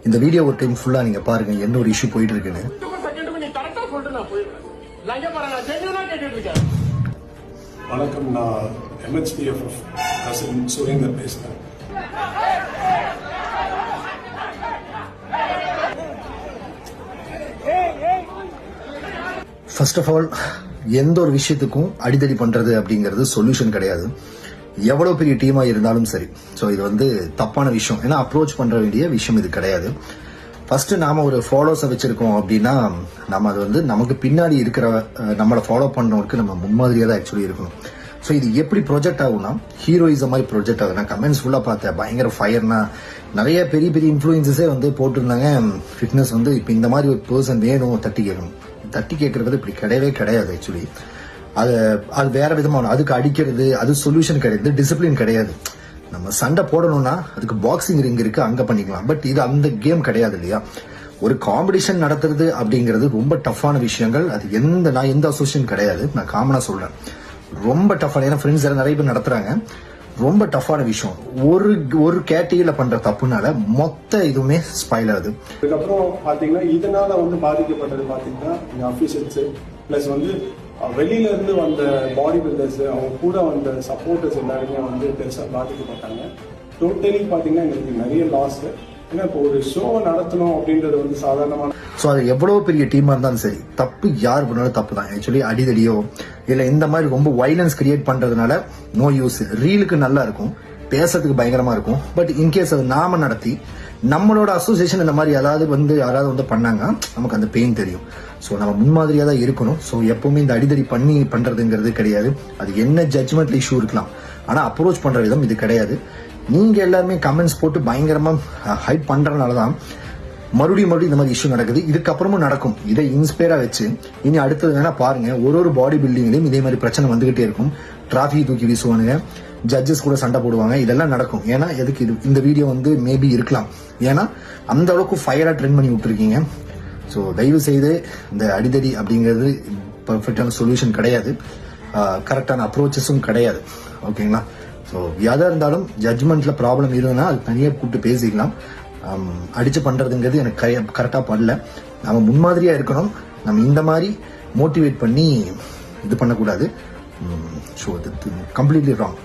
இந்த வீடியோ ஒரு டைம் ஃபுல்லா நீங்க பாருங்க என்ன ஒரு இஷ்யூ போயிட்டு இருக்குன்னு. வணக்கம், நான் MHPFF பிரசிடென்ட் சுரேந்தர் பேசுறேன். ஃபர்ஸ்ட் ஆஃப் ஆல், எந்த ஒரு விஷயத்துக்கும் அடிதடி பண்றது அப்படிங்கிறது சொல்யூஷன் கிடையாது. எவ்வளவு பெரிய டீமா இருந்தாலும் சரி. ஸோ இது தப்பான விஷயம். ஏன்னா அப்ரோச் பண்ற வேண்டிய விஷயம் இது கிடையாது. ஃபர்ஸ்ட் நாம ஒரு ஃபாலோஸை வச்சிருக்கோம் அப்படின்னா நம்ம அது நமக்கு பின்னாடி இருக்கிற நம்மளை ஃபாலோ பண்றவங்களுக்கு நம்ம முன்மாதிரியா தான் ஆக்சுவலி இருக்கணும். ஸோ இது எப்படி ப்ரொஜெக்ட் ஆகும்னா ஹீரோயிசம் மாதிரி ப்ரொஜெக்ட் ஆகுது. நான் கமெண்ட்ஸ் ஃபுல்லா பார்த்தேன், பயங்கர ஃபயர்னா நிறைய பெரிய பெரிய இன்ஃபுளுசஸே போட்டிருந்தாங்க. ஃபிட்னஸ் இப்போ இந்த மாதிரி ஒரு பர்சன் வேணும், தட்டி கேட்கணும். தட்டி கேட்கறது இப்படி கிடையவே கிடையாது. ஆக்சுவலி அது வேற விதமான, அதுக்கு அடிக்கிறது அது சொல்யூஷன் கிடையாது, டிசிப்ளின் கிடையாது. நம்ம சண்டை போடணும்னா அதுக்கு பாக்ஸிங் ரிங் இருக்கு, அங்க பண்ணிக்கலாம். பட் இது அந்த கேம் கிடையாது இல்லையா. ஒரு காம்படிஷன் நடத்துறது அப்படிங்கிறது ரொம்ப டஃப்பான விஷயங்கள். அது நான் எந்த அசோசியேஷன் கிடையாது, நான் காமனா சொல்றேன். ரொம்ப டஃப்பான, ஏன்னா ஃப்ரெண்ட்ஸ் நிறைய பேர் நடத்துறாங்க. ரொம்ப டஃப்பான விஷயம். ஒரு கேட்டகரியில பண்ற தப்புனால மொத்த இதுவுமே ஸ்பாயில் ஆகுது. அதுக்கப்புறம் பாத்தீங்கன்னா இதனால பாதிக்கப்பட்டது பாத்தீங்கன்னா இந்த அபிஷியல்ஸ் பிளஸ் வெளியில இருந்து வந்த பாடி பில்டர்ஸ், அவங்க கூட வந்த சப்போர்ட்டர்ஸ் எல்லாருமே பெருசா பாதிக்கப்பட்டாங்க. டோட்டலி பாத்தீங்கன்னா எங்களுக்கு நிறைய லாஸ். ஏன்னா இப்போ ஒரு ஷோவை நடத்தணும் அப்படின்றது சாதாரணமான. ஸோ அது எவ்வளவு பெரிய டீமா இருந்தாலும் சரி, தப்பு யார் பண்ணாலும் தப்பு தான். ஆக்சுவலி அடிதடியோ இல்ல இந்த மாதிரி ரொம்ப வைலன்ஸ் கிரியேட் பண்றதுனால நோ யூஸ். ரீலுக்கு நல்லா இருக்கும், பேசுறதுக்கு பயங்கரமா இருக்கும். பட் இன்கேஸ் அது நாம நடத்தி நம்மளோட அசோசியேஷன் இந்த மாதிரி யாராவது பண்ணாங்க, நமக்கு அந்த பெயின் தெரியும். ஸோ நம்ம முன்மாதிரியா தான் இருக்கணும். ஸோ எப்பவுமே இந்த அடிதடி பண்றதுங்கிறது கிடையாது. அது என்ன ஜட்ஜ்மெண்ட்ல இஷ்யூ இருக்கலாம், ஆனா அப்ரோச் பண்ற விதம் இது கிடையாது. நீங்க எல்லாருமே கமெண்ட்ஸ் போட்டு பயங்கரமா ஹைப் பண்றதுனாலதான் மறுபடியும் இந்த மாதிரி இஷ்யூ நடக்குது. இதுக்கப்புறமும் நடக்கும். இதை இன்ஸ்பயரா வச்சு இனி அடுத்தது வேணா பாருங்க, ஒரு பாடி பில்டிங்லயும் இதே மாதிரி பிரச்சனை வந்துகிட்டே இருக்கும். டிராஃபிக் தூக்கி வீசுவானுங்க, ஜட்ஜஸ் கூட சண்டை போடுவாங்க, இதெல்லாம் நடக்கும். ஏன்னா எதுக்கு இந்த வீடியோ மேபி இருக்கலாம், ஏன்னா அந்த அளவுக்கு ஃபயரா ட்ரெண்ட் பண்ணி விட்டுருக்கீங்க. ஸோ தயவு செய்து இந்த அடிதடி அப்படிங்கிறது பர்ஃபெக்டான சொல்யூஷன் கிடையாது, கரெக்டான அப்ரோச்சஸும் கிடையாது. ஓகேங்களா. ஸோ எதா இருந்தாலும் ஜட்ஜ்மெண்ட்ல ப்ராப்ளம் இருந்ததுன்னா அது தனியாக கூப்பிட்டு பேசிக்கலாம். அடிச்சு பண்றதுங்கிறது எனக்கு கரெக்டா பண்ணல. நம்ம முன்மாதிரியா இருக்கணும். நம்ம இந்த மாதிரி மோட்டிவேட் பண்ணி இது பண்ணக்கூடாது. So completely wrong.